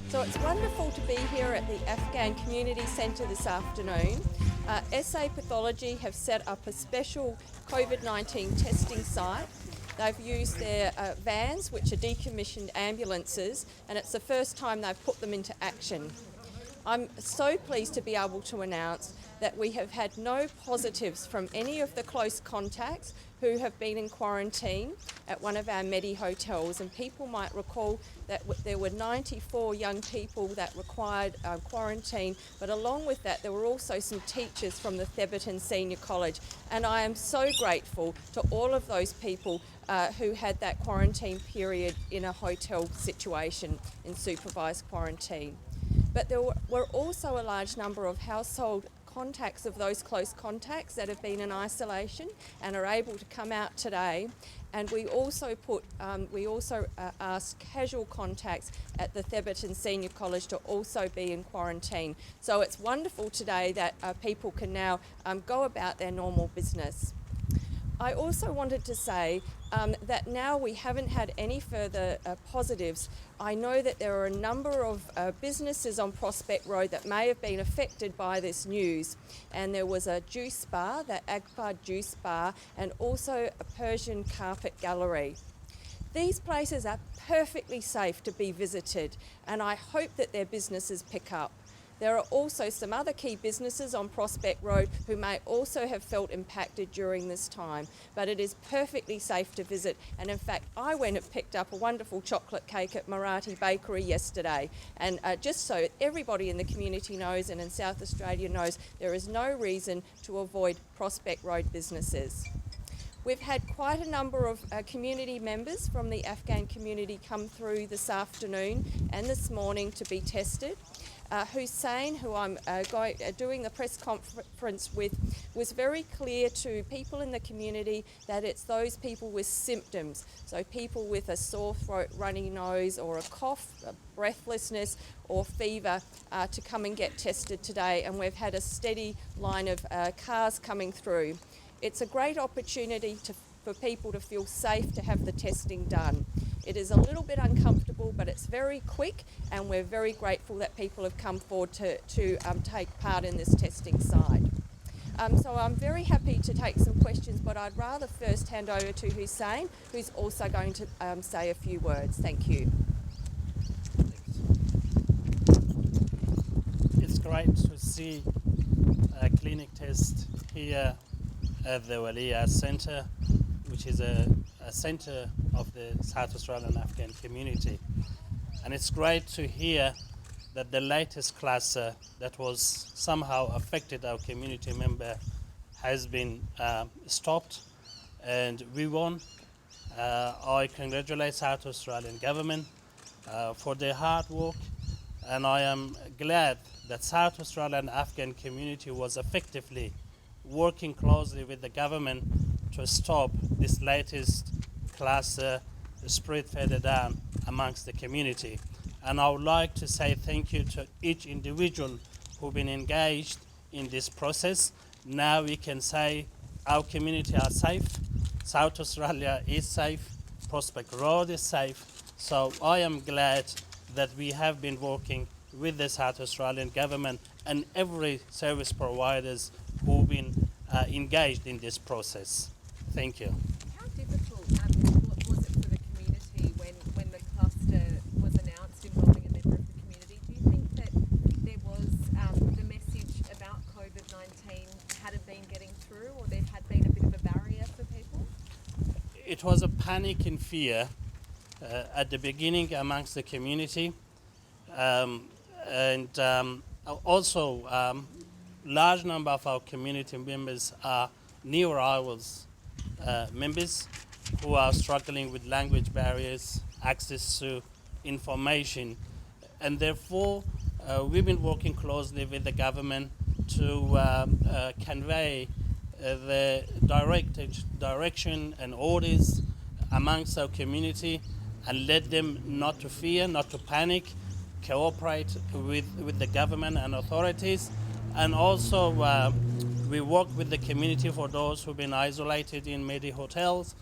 So it's wonderful to be here at the Afghan Community Centre this afternoon. SA Pathology have set up a special COVID-19 testing site. They've used their vans, which are decommissioned ambulances, and it's the first time they've put them into action. I'm so pleased to be able to announce that we have had no positives from any of the close contacts who have been in quarantine at one of our Medi hotels. And people might recall that there were 94 young people that required quarantine, but along with that there were also some teachers from the Thebarton Senior College. And I am so grateful to all of those people who had that quarantine period in a hotel situation in supervised quarantine. But there were also a large number of household contacts of those close contacts that have been in isolation and are able to come out today. And we also asked casual contacts at the Thebarton Senior College to also be in quarantine. So it's wonderful today that people can now go about their normal business. I also wanted to say that now we haven't had any further positives. I know that there are a number of businesses on Prospect Road that may have been affected by this news. And there was a juice bar, the Agpar Juice Bar, and also a Persian Carpet Gallery. These places are perfectly safe to be visited, and I hope that their businesses pick up. There are also some other key businesses on Prospect Road who may also have felt impacted during this time, but it is perfectly safe to visit. And in fact, I went and picked up a wonderful chocolate cake at Marathi Bakery yesterday. And just so everybody in the community knows and in South Australia knows, there is no reason to avoid Prospect Road businesses. We've had quite a number of community members from the Afghan community come through this afternoon and this morning to be tested. Hussein, who I'm doing the press conference with, was very clear to people in the community that it's those people with symptoms, so people with a sore throat, runny nose or a cough, a breathlessness or fever to come and get tested today, and we've had a steady line of cars coming through. It's a great opportunity for people to feel safe to have the testing done. It is a little bit uncomfortable, but it's very quick, and we're very grateful that people have come forward to take part in this testing side. So I'm very happy to take some questions, but I'd rather first hand over to Hussein, who's also going to say a few words. Thank you. It's great to see a clinic test here at the Walia Centre, which is a centre of the South Australian Afghan community. And it's great to hear that the latest cluster that was somehow affected our community member has been stopped, and we won. I congratulate South Australian government for their hard work, and I am glad that South Australian Afghan community was effectively working closely with the government to stop this latest cluster spread further down amongst the community. And I would like to say thank you to each individual who've been engaged in this process. Now we can say our community are safe, South Australia is safe, Prospect Road is safe. So I am glad that we have been working with the South Australian government and every service providers who've been engaged in this process. Thank you. How difficult was it for the community when the cluster was announced involving a member of the community? Do you think that there was the message about COVID-19 hadn't been getting through, or there had been a bit of a barrier for people? It was a panic and fear at the beginning amongst the community, and also large number of our community members are new arrivals members who are struggling with language barriers, access to information, and therefore we've been working closely with the government to convey the direction and orders amongst our community and let them not to fear, not to panic, cooperate with the government and authorities. And also we work with the community for those who've been isolated in Medi hotels,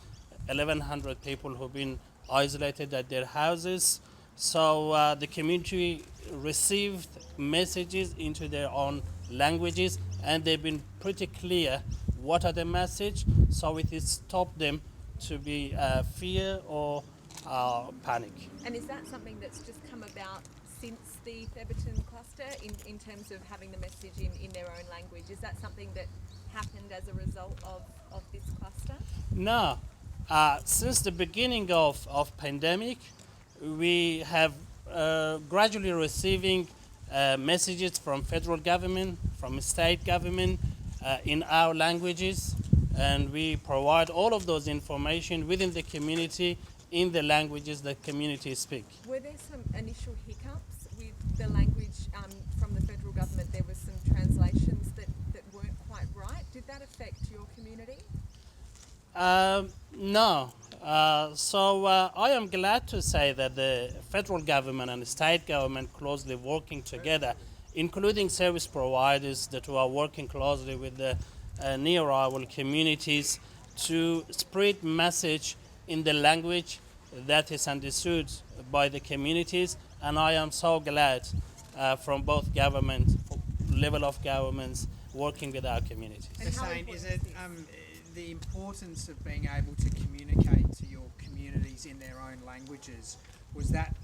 1,100 people who've been isolated at their houses. So the community received messages into their own languages, and they've been pretty clear what are the message, so it has stopped them to be fear or panic. And is that something that's just come about since the Thebarton cluster in terms of having the message in their own language? Is that something that happened as a result of this cluster? No. Since the beginning of pandemic, we have gradually receiving messages from federal government, from state government in our languages, and we provide all of those information within the community in the languages that community speak. Were there some initial hiccups with the language from the federal government? There was some translations that weren't quite right. Did that affect your community? No. So I am glad to say that the federal government and the state government closely working together, including service providers that are working closely with the near-arrival communities to spread message in the language that is understood by the communities. And I am so glad from both government, level of governments, working with our communities. And So how Shane, is important it is the importance of being able to communicate to your communities in their own languages, was that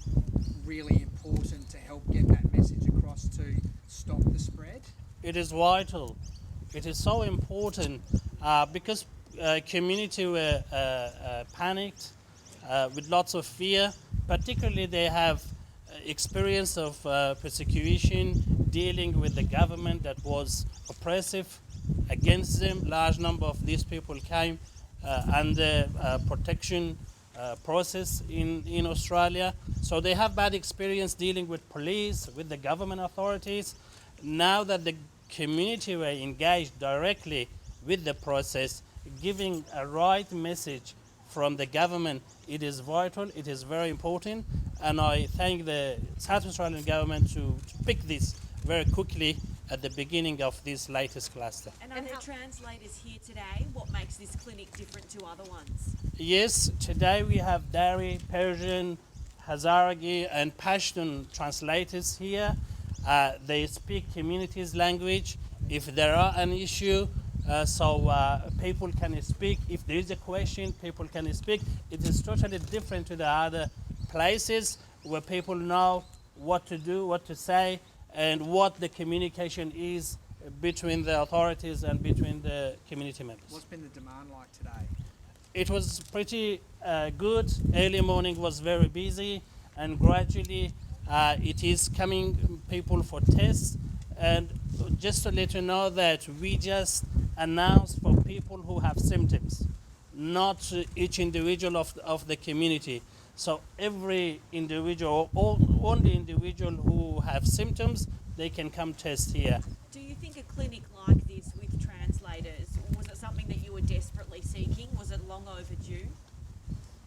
really important to help get that message across to stop the spread? It is vital. It is so important because community were panicked with lots of fear. Particularly, they have experience of persecution, dealing with the government that was oppressive against them. Large number of these people came under protection process in Australia. So they have bad experience dealing with police, with the government authorities. Now that the community were engaged directly with the process, giving a right message from the government, it is vital, it is very important, and I thank the South Australian government to pick this very quickly at the beginning of this latest cluster. And are And there how- translators here today? What makes this clinic different to other ones? Yes, today we have Dari, Persian, Hazaragi and Pashtun translators here. They speak community's language. If there are an issue, people can speak. If there is a question, people can speak. It is totally different to the other places where people know what to do, what to say, and what the communication is between the authorities and between the community members. What's been the demand like today? It was pretty good. Early morning was very busy, and gradually it is coming people for tests. And just to let you know that we just announced for people who have symptoms, not each individual of the community. So every individual, only individual who have symptoms, they can come test here. Do you think a clinic like this with translators, was it something that you were desperately seeking? Was it long overdue?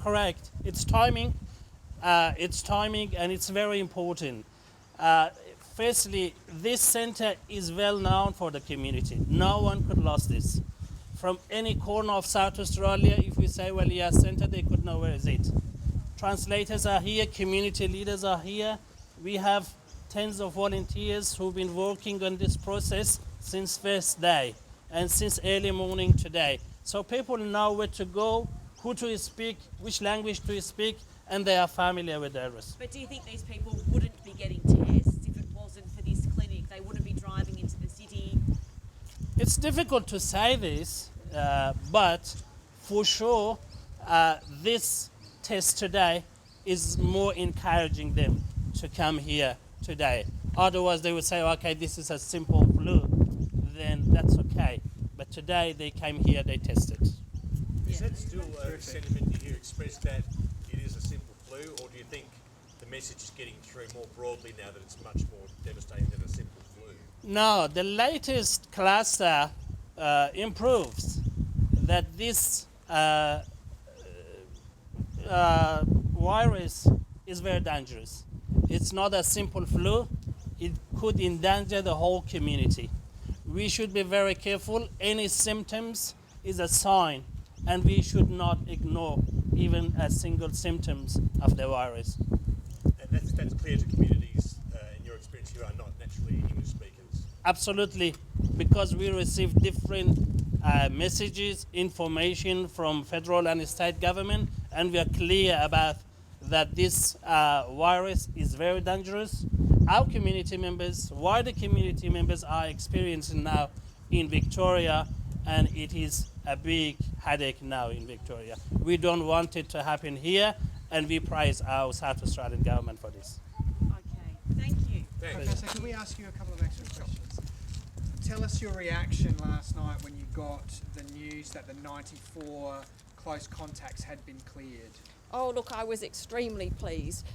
Correct. It's timing. And it's very important. Firstly, this center is well known for the community. No one could lose this. From any corner of South Australia, if we say Walia Center, they could know where is it. Translators are here, community leaders are here. We have tens of volunteers who've been working on this process since first day and since early morning today. So people know where to go, who to speak, which language to speak, and they are familiar with the address. But do you think these people wouldn't be getting tests if it wasn't for this clinic? They wouldn't be driving into the city? It's difficult to say this, but for sure, this test today is more encouraging them to come here today. Otherwise, they would say, okay, this is a simple flu, then that's okay. But today, they came here, they tested. Is that still a sentiment you hear expressed that it is a simple flu, or do you think the message is getting through more broadly now that it's much more devastating than a simple flu? No, the latest cluster improves that this virus is very dangerous. It's not a simple flu. It could endanger the whole community. We should be very careful. Any symptoms is a sign, and we should not ignore even a single symptoms of the virus. And that's that's clear to communities in your experience who are not naturally English speakers? Absolutely, because we receive different messages, information from federal and state government, and we are clear about that this virus is very dangerous. Our community members, wider community members are experiencing now in Victoria, and it is a big headache now in Victoria. We don't want it to happen here, and we praise our South Australian government for this. Okay, thank you. Thanks. Professor, can we ask you a couple of extra questions? Tell us your reaction last night when you got the news that the 94 close contacts had been cleared. Oh, look, I was extremely pleased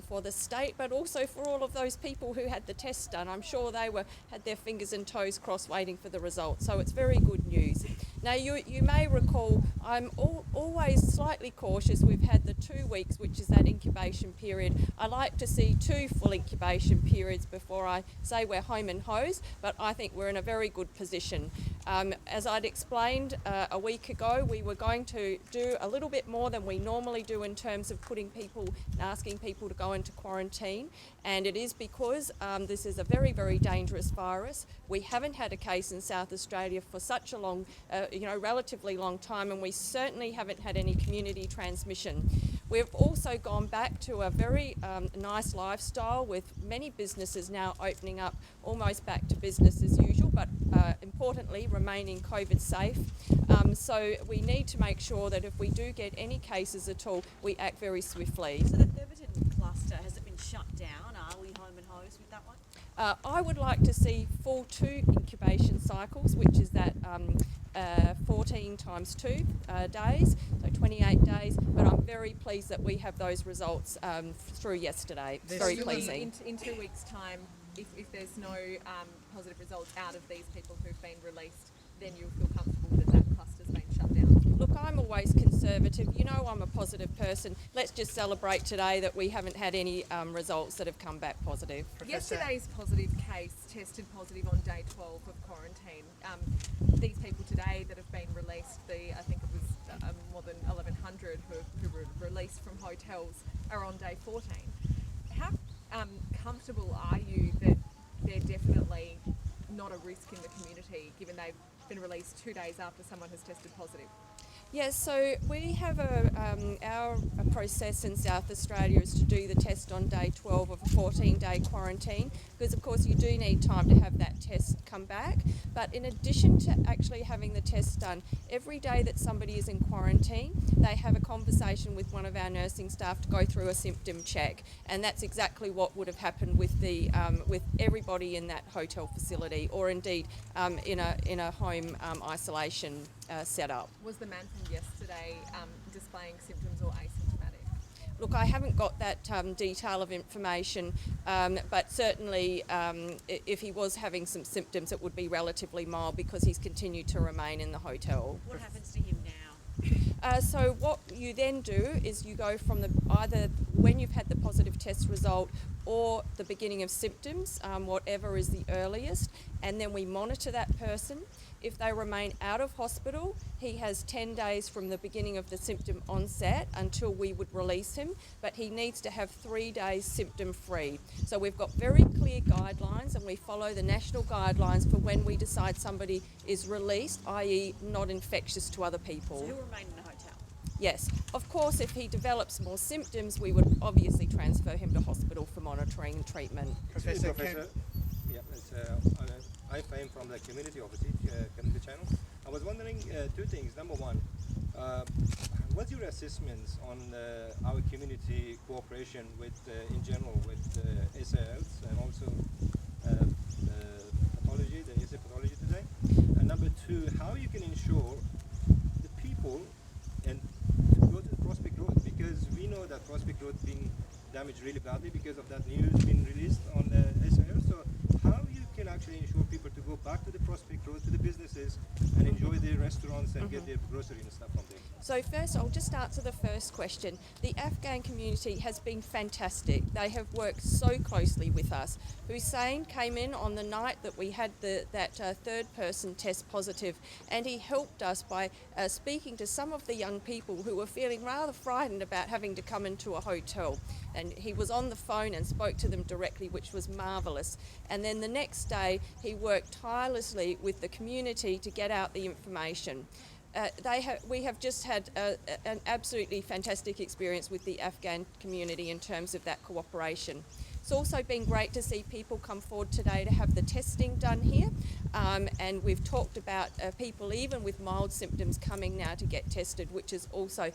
for the state, but also for all of those people who had the test done. I'm sure they had their fingers and toes crossed waiting for the results, so it's very good news. Now, you may recall I'm always slightly cautious. We've had the 2 weeks, which is that incubation period. I like to see 2 full incubation periods before I say we're home and hosed, but I think we're in a very good position. As I'd explained a week ago, we were going to do a little bit more than we normally do in terms of putting people and asking people to go into quarantine, and it is because this is a very, very dangerous virus. We haven't had a case in South Australia for such a long, relatively long time, and we certainly haven't had any community transmission. We've also gone back to a very nice lifestyle with many businesses now opening up almost back to business as usual, but importantly remaining COVID safe. So we need to make sure that if we do get any cases at all, we act very swiftly. So the Thebarton cluster, has it been shut down? Are we home and hosed with that one? I would like to see full 2 incubation cycles, which is that 14 times 2 days, so 28 days, but I'm very pleased that we have those results through yesterday. It's very pleasing. In 2 weeks' time, if there's no positive results out of these people who've been released, then you'll feel comfortable that that cluster's been shut down. Look, I'm always conservative. You know I'm a positive person. Let's just celebrate today that we haven't had any results that have come back positive. Yesterday's positive case tested positive on day 12 of quarantine. These people today that have been released, I think it was more than 1,100 who were released from hotels, are on day 14. How comfortable are you that they're definitely not a risk in the community, given they've been released 2 days after someone has tested positive? Yes, so we have our process in South Australia is to do the test on day 12 of a 14-day quarantine, because of course you do need time to have that test come back. But in addition to actually having the test done, every day that somebody is in quarantine, they have a conversation with one of our nursing staff to go through a symptom check, and that's exactly what would have happened with the with everybody in that hotel facility, or indeed in a home isolation setup. Was the man from yesterday displaying symptoms or asymptomatic? Look, I haven't got that detail of information, but certainly if he was having some symptoms, it would be relatively mild because he's continued to remain in the hotel. What happens to him now? So what you then do is you go from either when you've had the positive test result or the beginning of symptoms, whatever is the earliest, and then we monitor that person. If they remain out of hospital, he has 10 days from the beginning of the symptom onset until we would release him, but he needs to have 3 days symptom free. So we've got very clear guidelines, and we follow the national guidelines for when we decide somebody is released, i.e. not infectious to other people. So he'll remain in the hotel? Yes. Of course, if he develops more symptoms, we would obviously transfer him to hospital for monitoring and treatment. Professor, yeah, I'm Fahim from the community community channel. I was wondering 2 things. Number one, what's your assessments on our community cooperation with, in general, with SALs and also pathology, the SA pathology today? And number 2, how you can ensure the people and to go to the Prospect Road, because we know that Prospect Road being damaged really badly because of that news being released on the SAL. So how you can actually ensure people to go back to the Prospect Road to the businesses and enjoy their restaurants and get their grocery and stuff from there? So first, I'll just answer the first question. The Afghan community has been fantastic. They have worked so closely with us. Hussein came in on the night that we had that third person test positive, and he helped us by speaking to some of the young people who were feeling rather frightened about having to come into a hotel. And he was on the phone and spoke to them directly, which was marvellous. And then the next day, he worked tirelessly with the community to get out the information. We have just had an absolutely fantastic experience with the Afghan community in terms of that cooperation. It's also been great to see people come forward today to have the testing done here, and we've talked about people even with mild symptoms coming now to get tested, which is also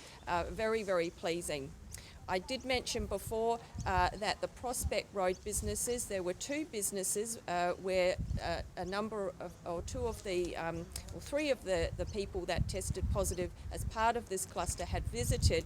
very, very pleasing. I did mention before that the Prospect Road businesses, there were two businesses where three of the people that tested positive as part of this cluster had visited.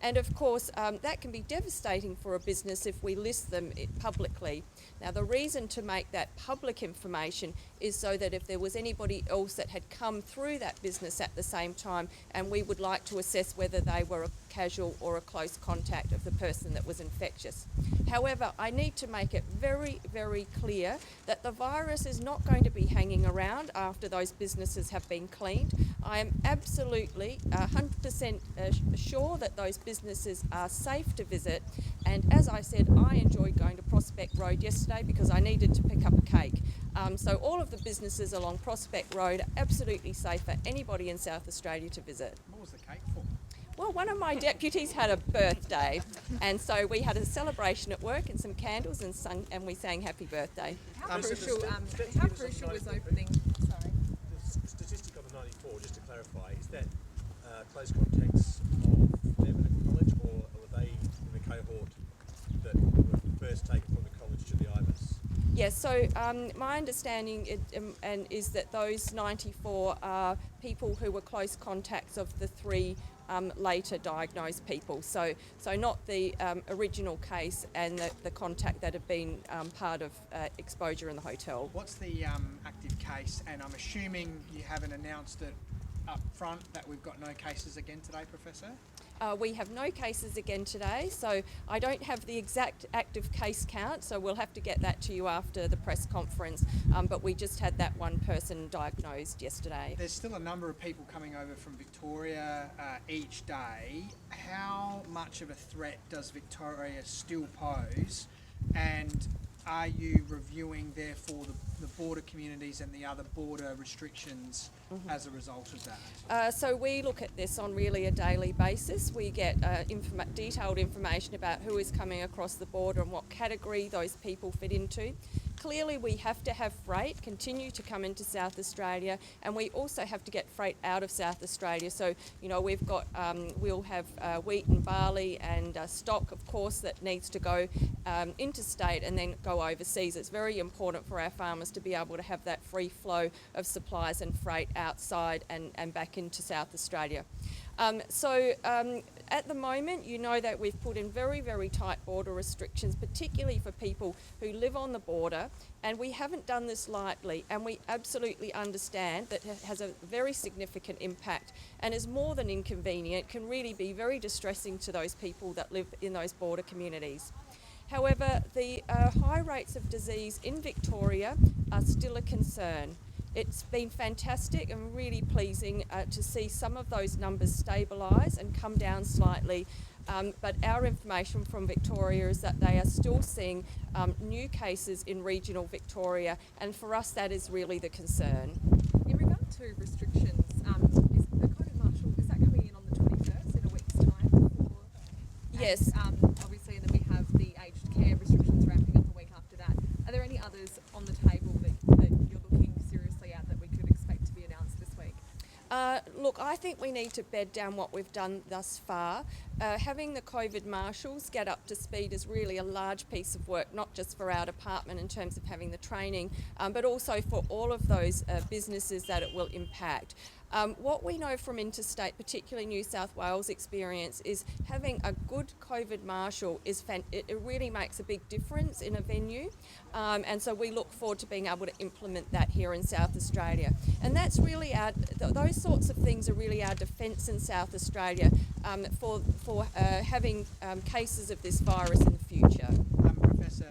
And of course, that can be devastating for a business if we list them publicly. Now, the reason to make that public information is so that if there was anybody else that had come through that business at the same time, and we would like to assess whether they were a casual or a close contact of the person that was infectious. However, I need to make it very, very clear that the virus is not going to be hanging around after those businesses have been cleaned. I am absolutely 100% sure that those businesses are safe to visit. And as I said, I enjoyed going to Prospect Road yesterday because I needed to pick up a cake. So all of the businesses along Prospect Road are absolutely safe for anybody in South Australia to visit. What was the cake for? Well, one of my deputies had a birthday, and so we had a celebration at work and some candles and we sang happy birthday. How crucial was opening? Sorry. The statistic on the 94, just to clarify, is that close contacts of Thebarton College, or were they in the cohort that were first taken from the college to the IBIS? Yes, so my understanding is that those 94 are people who were close contacts of the three later diagnosed people. So not the original case and the contact that had been part of exposure in the hotel. What's the active case? And I'm assuming you haven't announced it up front that we've got no cases again today, Professor? We have no cases again today, so I don't have the exact active case count, so we'll have to get that to you after the press conference, but we just had that one person diagnosed yesterday. There's still a number of people coming over from Victoria each day. How much of a threat does Victoria still pose, and are you reviewing therefore the border communities and the other border restrictions as a result of that? So we look at this on really a daily basis. We get detailed information about who is coming across the border and what category those people fit into. Clearly we have to have freight continue to come into South Australia, and we also have to get freight out of South Australia. So, you know, we've got, we'll have wheat and barley and stock, of course, that needs to go interstate and then go overseas. It's very important for our farmers to be able to have that free flow of supplies and freight outside and back into South Australia. At the moment, you know that we've put in very, very tight border restrictions, particularly for people who live on the border, and we haven't done this lightly, and we absolutely understand that it has a very significant impact and is more than inconvenient, can really be very distressing to those people that live in those border communities. However, the high rates of disease in Victoria are still a concern. It's been fantastic and really pleasing to see some of those numbers stabilise and come down slightly, but our information from Victoria is that they are still seeing new cases in regional Victoria, and for us that is really the concern. In regard to restrictions, is the COVID marshal, is that coming in on the 21st in a week's time? Yes. Obviously, and then we have the aged care restrictions ramping up a week after that. Are there any others on the table that you're looking seriously at that we could expect to be announced this week? Look, I think we need to bed down what we've done thus far. having the COVID marshals get up to speed is really a large piece of work, not just for our department in terms of having the training, but also for all of those businesses that it will impact. What we know from interstate, particularly New South Wales experience, is having a good COVID marshal it really makes a big difference in a venue, and so we look forward to being able to implement that here in South Australia. And that's really those sorts of things are really our defence in South Australia for having cases of this virus in the future. Professor,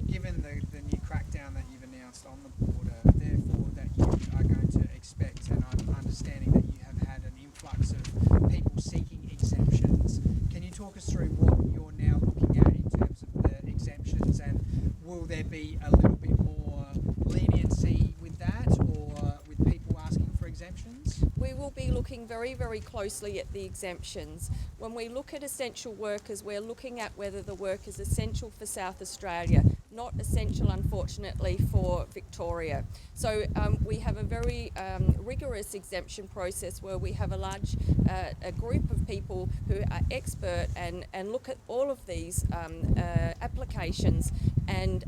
given the new crackdown that you've announced on the border, therefore that you are going to expect, and I'm understanding that you have had an influx of people seeking exemptions. Can you talk us through what you're now looking at in terms of the exemptions, and will there be a little bit more leniency with that, or with people asking for exemptions? We will be looking very, very closely at the exemptions. When we look at essential workers, we're looking at whether the work is essential for South Australia, not essential, unfortunately, for Victoria. So we have a very rigorous exemption process where we have a large a group of people who are expert and look at all of these applications, and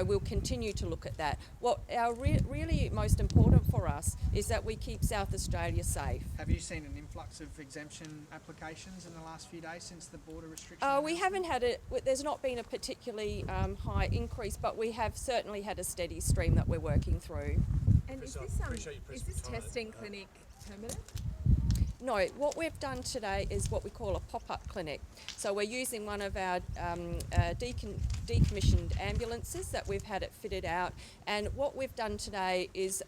we'll continue to look at that. What our really most important for us is that we keep South Australia safe. Have you seen an influx of exemption applications in the last few days since the border restriction? We haven't had there's not been a particularly high increase, but we have certainly had a steady stream that we're working through. And is So I this appreciate your is this time. testing clinic permanent? No, what we've done today is what we call a pop-up clinic. So we're using one of our decommissioned ambulances that we've had it fitted out, and what we've done today is,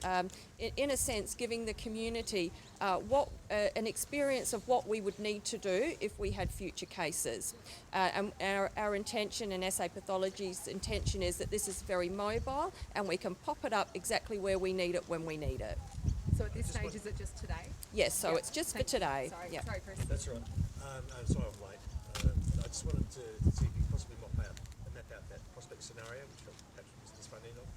in a sense, giving the community an experience of what we would need to do if we had future cases. And our intention, and SA Pathology's intention, is that this is very mobile and we can pop it up exactly where we need it when we need it. So at this stage, is it just today? Yes, so Yeah. it's just Thank for you. today. Sorry, Yeah. sorry, Chris. That's all right. I'm sorry I'm late. I just wanted to see if you could possibly map out that prospect scenario, which perhaps Mr. Spurrier of.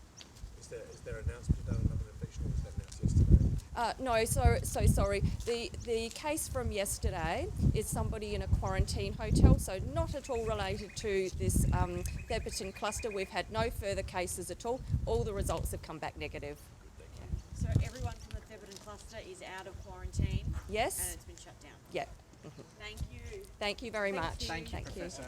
Is there an announcement done on an official, or was that announced yesterday? No, so sorry. The case from yesterday is somebody in a quarantine hotel, so not at all related to this Thebarton cluster. We've had no further cases at all. All the results have come back negative. So everyone from the Thebarton cluster is out of quarantine? Yes. And it's been shut down? Yeah. Thank you. Thank you very Thank much. you. Thank you, Professor.